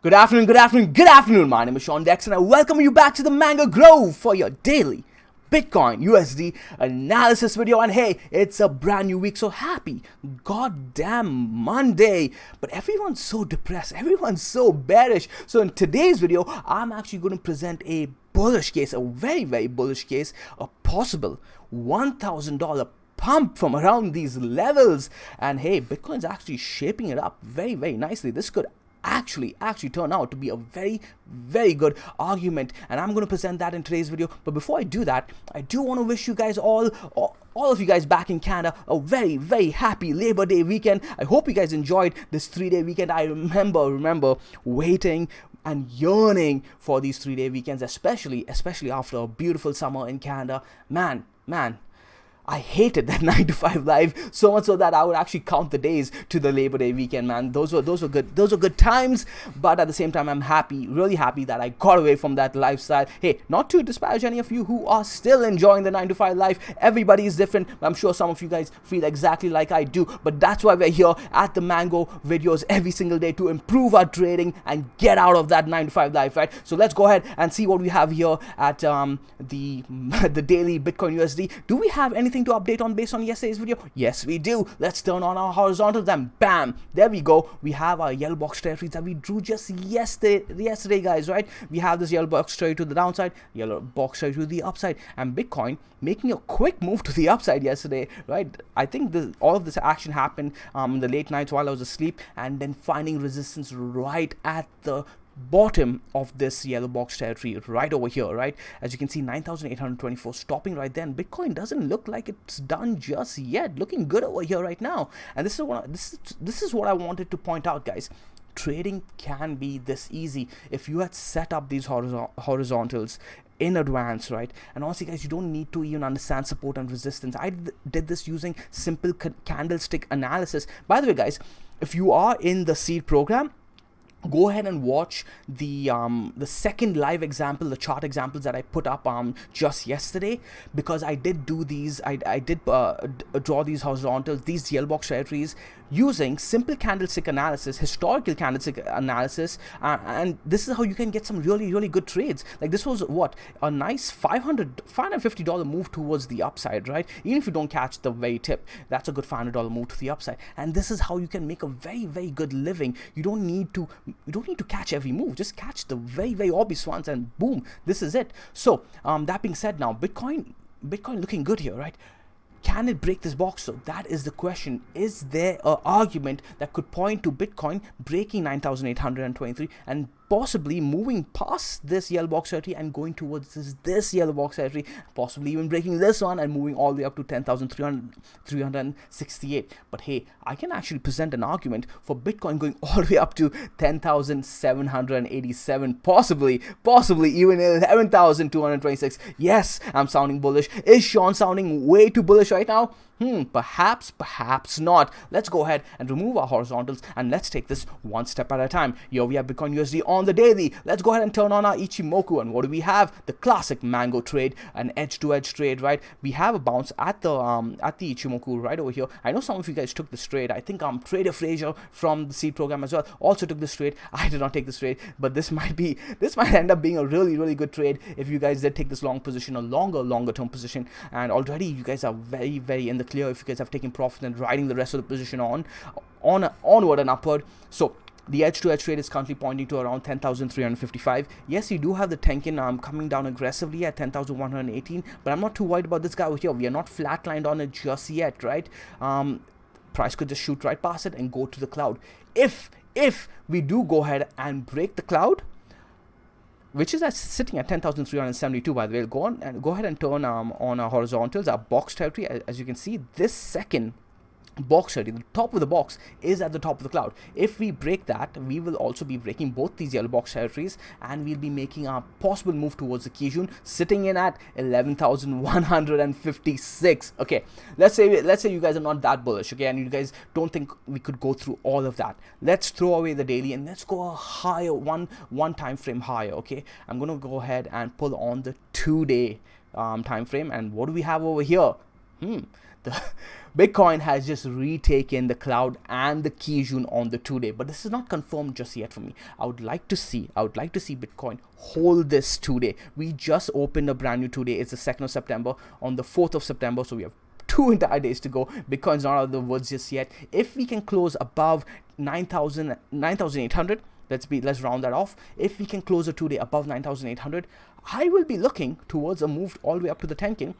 Good afternoon. My name is Sean Dex and I welcome you back to the Mango Grove for your daily Bitcoin USD analysis video. And hey, it's a brand new week, so happy goddamn Monday. But everyone's so depressed, everyone's so bearish. So in today's video, I'm actually going to present a bullish case, a very, very bullish case, a possible $1,000 pump from around these levels. And hey, Bitcoin's actually shaping it up very, very nicely. This could actually turn out to be a very, very good argument, and I'm going to present that in today's video. But before I do that, I do want to wish you guys all of you guys back in Canada a very, very happy Labor Day weekend. I hope you guys enjoyed this 3-day weekend. I remember waiting and yearning for these 3-day weekends, especially after a beautiful summer in Canada. Man, I hated that 9 to 5 life so much so that I would actually count the days to the Labor Day weekend, man. Those were good times. But at the same time, I'm happy, really happy that I got away from that lifestyle. Hey, not to disparage any of you who are still enjoying the 9 to 5 life. Everybody is different. I'm sure some of you guys feel exactly like I do. But that's why we're here at the Mango videos every single day, to improve our trading and get out of that 9 to 5 life, right? So let's go ahead and see what we have here at the daily Bitcoin USD. Do we have anything to update on based on yesterday's video? Yes, we do. Let's turn on our horizontals and bam, there we go. We have our yellow box territories that we drew just yesterday, guys, right? We have this yellow box territory to the downside, yellow box territory to the upside, and Bitcoin making a quick move to the upside yesterday, right? I think all of this action happened in the late nights while I was asleep, and then finding resistance right at the bottom of this yellow box territory right over here, right? As you can see, 9,824 stopping right there, and Bitcoin doesn't look like it's done just yet. Looking good over here right now. And this is what I wanted to point out, guys. Trading can be this easy if you had set up these horizontals in advance, right? And honestly, guys, you don't need to even understand support and resistance. I did this using simple candlestick analysis. By the way, guys, if you are in the seed program, go ahead and watch the second live example, the chart examples that I put up just yesterday, because I did do these. I did draw these horizontals, these yellow box territories, using simple candlestick analysis, historical candlestick analysis, and this is how you can get some really, really good trades. Like this was what, a nice $550 move towards the upside, right? Even if you don't catch the very tip, that's a good $500 move to the upside. And this is how you can make a very, very good living. You don't need to catch every move. Just catch the very, very obvious ones, and boom, this is it. So that being said, now Bitcoin looking good here, right? Can it break this box? So that is the question. Is there an argument that could point to Bitcoin breaking 9,823 and possibly moving past this yellow box territory and going towards this yellow box territory, possibly even breaking this one and moving all the way up to 10,368. But hey, I can actually present an argument for Bitcoin going all the way up to 10,787, possibly even 11,226. Yes, I'm sounding bullish. Is Sean sounding way too bullish right now? Perhaps not. Let's go ahead and remove our horizontals and let's take this one step at a time. Here we have Bitcoin USD on the daily. Let's go ahead and turn on our Ichimoku, and what do we have? The classic mango trade, an edge-to-edge trade, right? We have a bounce at the Ichimoku right over here. I know some of you guys took this trade. I think Trader Fraser from the seed program as well also took this trade. I did not take this trade, but this might end up being a really, really good trade if you guys did take this long position, a longer term position. And already you guys are very, very in the clear if you guys have taken profit and riding the rest of the position onward and upward. So the edge-to-edge trade is currently pointing to around 10,355. Yes, you do have the Tenkin coming down aggressively at 10,118, but I'm not too worried about this guy over here. We are not flatlined on it just yet, right? Price could just shoot right past it and go to the cloud. If we do go ahead and break the cloud, which is sitting at 10,372, by the way, go ahead and turn on our horizontals, our box territory. As you can see, this second box territory, the top of the box, is at the top of the cloud. If we break that, we will also be breaking both these yellow box territories, and we'll be making a possible move towards the Kijun, sitting in at 11,156. Okay, let's say you guys are not that bullish, okay, and you guys don't think we could go through all of that. Let's throw away the daily and let's go a higher, one time frame higher. Okay, I'm gonna go ahead and pull on the 2-day time frame, and what do we have over here? The Bitcoin has just retaken the cloud and the Kijun on the 2-day, but this is not confirmed just yet for me. I would like to see Bitcoin hold this 2-day. We just opened a brand new 2-day. It's the 2nd of September. On the 4th of September, so we have 2 entire days to go. Bitcoin's not out of the woods just yet. If we can close above 9,800, let's round that off. If we can close a 2-day above 9,800, I will be looking towards a move all the way up to the 10K.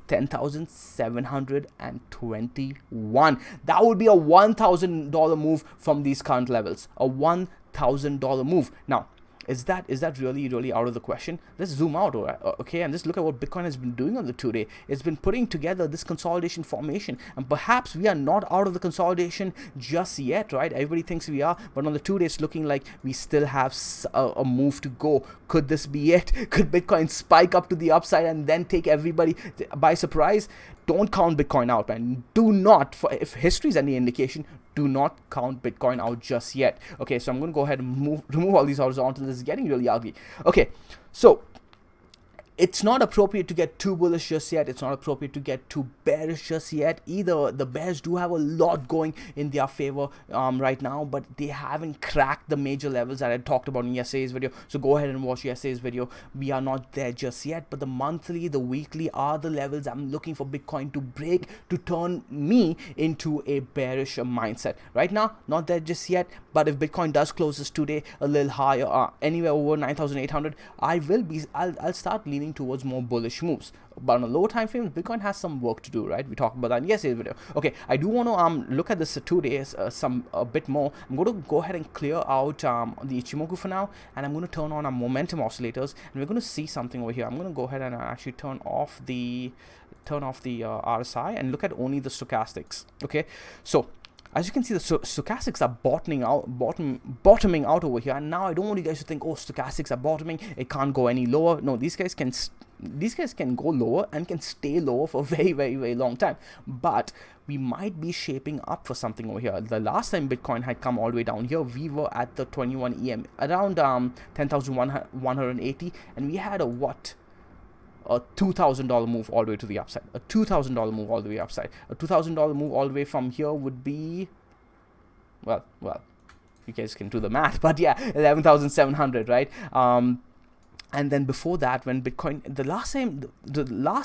10,721. That would be a $1,000 move from these current levels. A $1,000 move. Now, is that really out of the question? Let's zoom out, okay, and just look at what Bitcoin has been doing on the 2-day. It's been putting together this consolidation formation, and perhaps we are not out of the consolidation just yet, right? Everybody thinks we are, but on the 2-day, it's looking like we still have a move to go. Could this be it? Could Bitcoin spike up to the upside and then take everybody by surprise? Don't count Bitcoin out, man. Do not, if history is any indication, do not count Bitcoin out just yet. Okay, so I'm going to go ahead and remove all these horizontals. This is getting really ugly. Okay, so it's not appropriate to get too bullish just yet. It's not appropriate to get too bearish just yet either. The bears do have a lot going in their favor right now, but they haven't cracked the major levels that I talked about in yesterday's video. So go ahead and watch yesterday's video. We are not there just yet, but the monthly, the weekly are the levels I'm looking for Bitcoin to break to turn me into a bearish mindset. Right now, not there just yet, but if Bitcoin does close this today a little higher, anywhere over 9,800, I'll start leaning towards more bullish moves. But on a lower time frame, Bitcoin has some work to do, right? We talked about that in yesterday's video. Okay, I do want to look at this 2 days a bit more. I'm going to go ahead and clear out the Ichimoku for now, and I'm going to turn on our momentum oscillators, and we're going to see something over here. I'm going to go ahead and actually turn off the RSI and look at only the stochastics. Okay, so as you can see, the stochastics are bottoming out over here, and now I don't want you guys to think, oh, stochastics are bottoming, it can't go any lower. No, these guys can go lower and can stay lower for a very, very, very long time, but we might be shaping up for something over here. The last time Bitcoin had come all the way down here, we were at the 21 EM around 10,180, and we had a $2,000 move all the way to the upside. A $2,000 move all the way upside. A $2,000 move all the way from here would be, well, you guys can do the math, but yeah, 11,700, right? And then before that, when Bitcoin, the last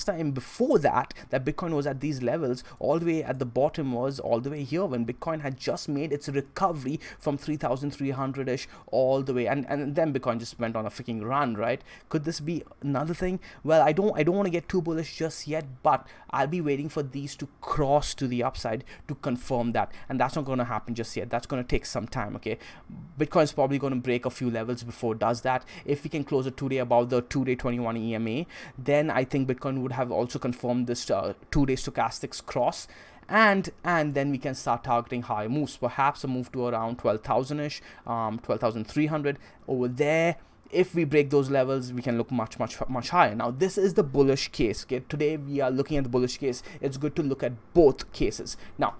time before that Bitcoin was at these levels, all the way at the bottom was all the way here when Bitcoin had just made its recovery from 3,300-ish all the way, and then Bitcoin just went on a freaking run, right? Could this be another thing? Well, I don't want to get too bullish just yet, but I'll be waiting for these to cross to the upside to confirm that, and that's not going to happen just yet. That's going to take some time. Okay, Bitcoin's probably going to break a few levels before it does that. If we can close a 2-day above the 2-day 21 EMA, then I think Bitcoin would have also confirmed this 2-day stochastics cross, and then we can start targeting higher moves, perhaps a move to around 12,000-ish, 12,300 over there. If we break those levels, we can look much higher. Now, this is the bullish case. Okay, today we are looking at the bullish case. It's good to look at both cases. Now,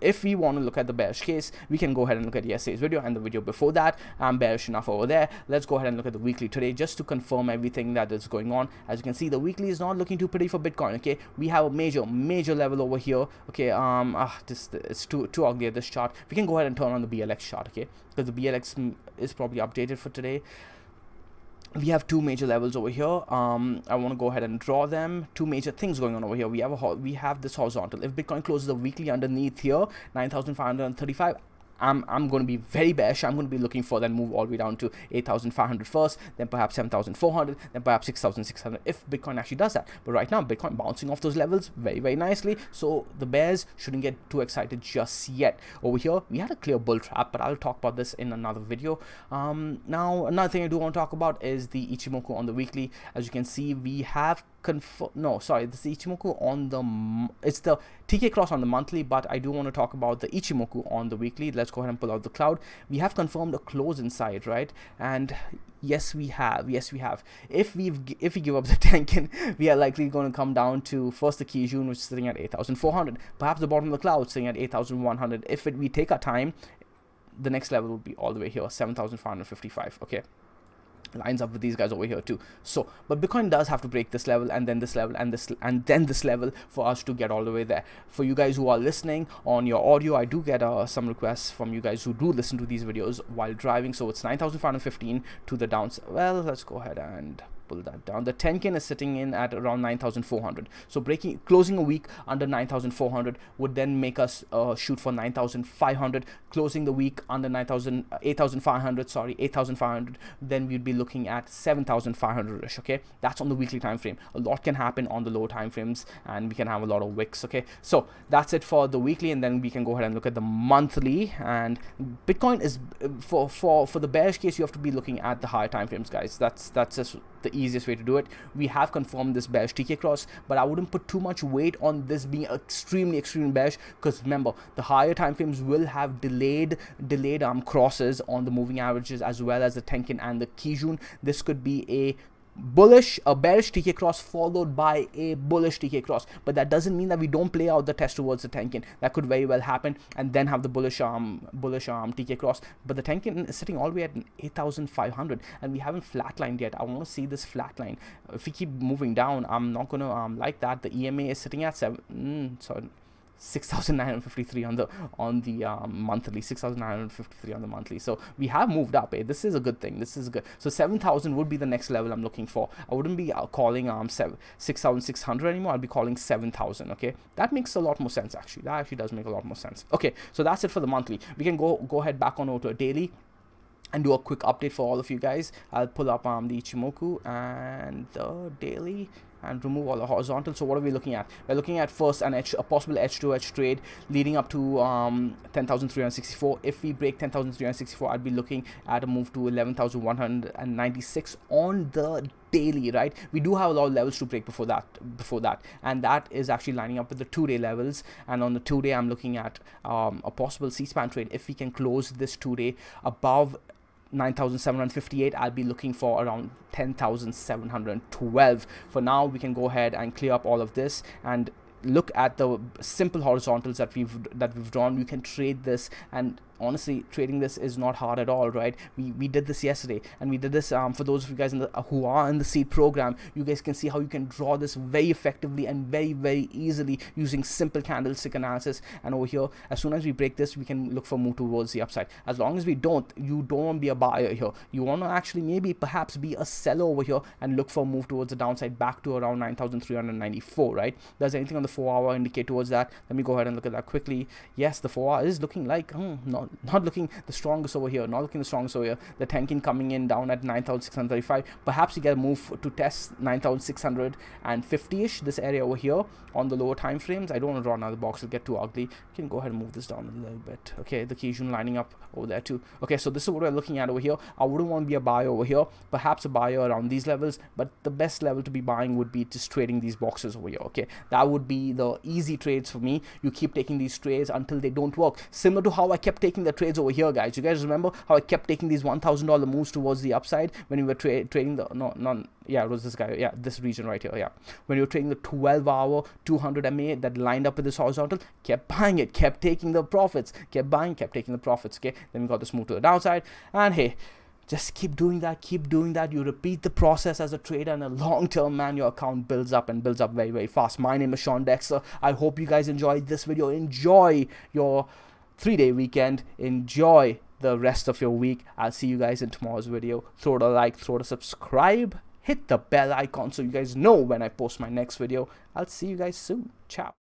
if we want to look at the bearish case, we can go ahead and look at yesterday's video and the video before that. I'm bearish enough over there. Let's go ahead and look at the weekly today just to confirm everything that is going on. As you can see, the weekly is not looking too pretty for Bitcoin. Okay, we have a major level over here. Okay, it's too ugly at this chart. We can go ahead and turn on the BLX chart. Okay, because the BLX is probably updated for today. We have two major levels over here. I want to go ahead and draw them. Two major things going on over here. We have this horizontal. If Bitcoin closes the weekly underneath here, 9,535, I'm going to be very bearish. I'm going to be looking for that move all the way down to 8,500 first, then perhaps 7,400, then perhaps 6,600 if Bitcoin actually does that. But right now, Bitcoin bouncing off those levels very, very nicely. So the bears shouldn't get too excited just yet. Over here, we had a clear bull trap, but I'll talk about this in another video. Now, another thing I do want to talk about is the Ichimoku on the weekly. As you can see, we have this is the Ichimoku on the, it's the TK cross on the monthly, but I do want to talk about the Ichimoku on the weekly. Let's go ahead and pull out the cloud. We have confirmed a close inside, right? And yes, we have. If we give up the Tenkin, we are likely going to come down to first the Kijun, which is sitting at 8,400. Perhaps the bottom of the cloud sitting at 8,100. If we take our time, the next level will be all the way here, 7,555. Okay. lines up with these guys over here too. So but Bitcoin does have to break this level and then this level and this and then this level for us to get all the way there. For you guys who are listening on your audio, I do get some requests from you guys who do listen to these videos while driving. So it's 9,515 to the downside. Well, let's go ahead and pull that down. The Tenkin is sitting in at around 9,400. So closing a week under 9,400 would then make us shoot for 9,500. Closing the week under 8,500, sorry, 8,500, then we'd be looking at 7,500ish. Okay, that's on the weekly time frame. A lot can happen on the low time frames, and we can have a lot of wicks. Okay, so that's it for the weekly, and then we can go ahead and look at the monthly. And Bitcoin is for the bearish case, you have to be looking at the higher time frames, guys. That's just the easiest way to do it. We have confirmed this bearish TK cross, but I wouldn't put too much weight on this being extremely bearish, because remember, the higher time frames will have delayed crosses on the moving averages as well as the Tenkin and the Kijun. This could be a bearish TK cross followed by a bullish TK cross, but that doesn't mean that we don't play out the test towards the Tenkin. That could very well happen and then have the bullish TK cross. But the Tenkin is sitting all the way at 8,500 and we haven't flatlined yet. I want to see this flatline. If we keep moving down, I'm not gonna like that. The EMA is sitting at 6,953 on the monthly, 6,953 on the monthly. So we have moved up. This is a good thing. This is good. So 7,000 would be the next level I'm looking for. I wouldn't be calling 6,600 anymore. I'll be calling 7,000. Okay, that makes a lot more sense. Actually, that actually does make a lot more sense. Okay, so that's it for the monthly. We can go ahead back on over to a daily and do a quick update for all of you guys. I'll pull up the Ichimoku and the daily and remove all the horizontal. So what are we looking at? We're looking at first a possible edge to edge trade leading up to 10,364. If we break 10,364, I'd be looking at a move to 11,196 on the daily, right? We do have a lot of levels to break before that, and that is actually lining up with the 2-day levels. And on the 2-day, I'm looking at a possible C-span trade. If we can close this 2-day above 9,758, I'll be looking for around 10,712. For now, we can go ahead and clear up all of this and look at the simple horizontals that we've drawn. You can trade this, and honestly, trading this is not hard at all, right? We did this yesterday, and we did this for those of you guys who are in the seed program. You guys can see how you can draw this very effectively and very easily using simple candlestick analysis. And over here, as soon as we break this, we can look for move towards the upside. As long as we don't, you don't want to be a buyer here. You want to actually perhaps be a seller over here and look for a move towards the downside back to around 9,394, right? Does anything on the 4-hour indicate towards that? Let me go ahead and look at that quickly. Yes, the 4-hour is looking like not looking the strongest over here. Not looking the strongest over here. The Tenkin coming in down at 9,635. Perhaps you get a move to test 9,650-ish, this area over here on the lower time frames. I don't want to draw another box. It'll get too ugly. You can go ahead and move this down a little bit. Okay, the Kijun lining up over there too. Okay, so this is what we're looking at over here. I wouldn't want to be a buyer over here. Perhaps a buyer around these levels, but the best level to be buying would be just trading these boxes over here. Okay, that would be the easy trades for me. You keep taking these trades until they don't work. Similar to how I kept taking the trades over here, guys. You guys remember how I kept taking these $1,000 moves towards the upside when we were trading the it was this guy, this region right here, when you were trading the 12-hour 200 MA that lined up with this horizontal, kept buying it, kept taking the profits, kept buying, kept taking the profits. Okay, then we got this move to the downside, and hey, just keep doing that. You repeat the process as a trader, and a long term, man, your account builds up and builds up very fast. My name is Sean Dexter. I hope you guys enjoyed this video. Enjoy your 3-day weekend. Enjoy the rest of your week. I'll see you guys in tomorrow's video. Throw it a like, throw it a subscribe, hit the bell icon so you guys know when I post my next video. I'll see you guys soon. Ciao.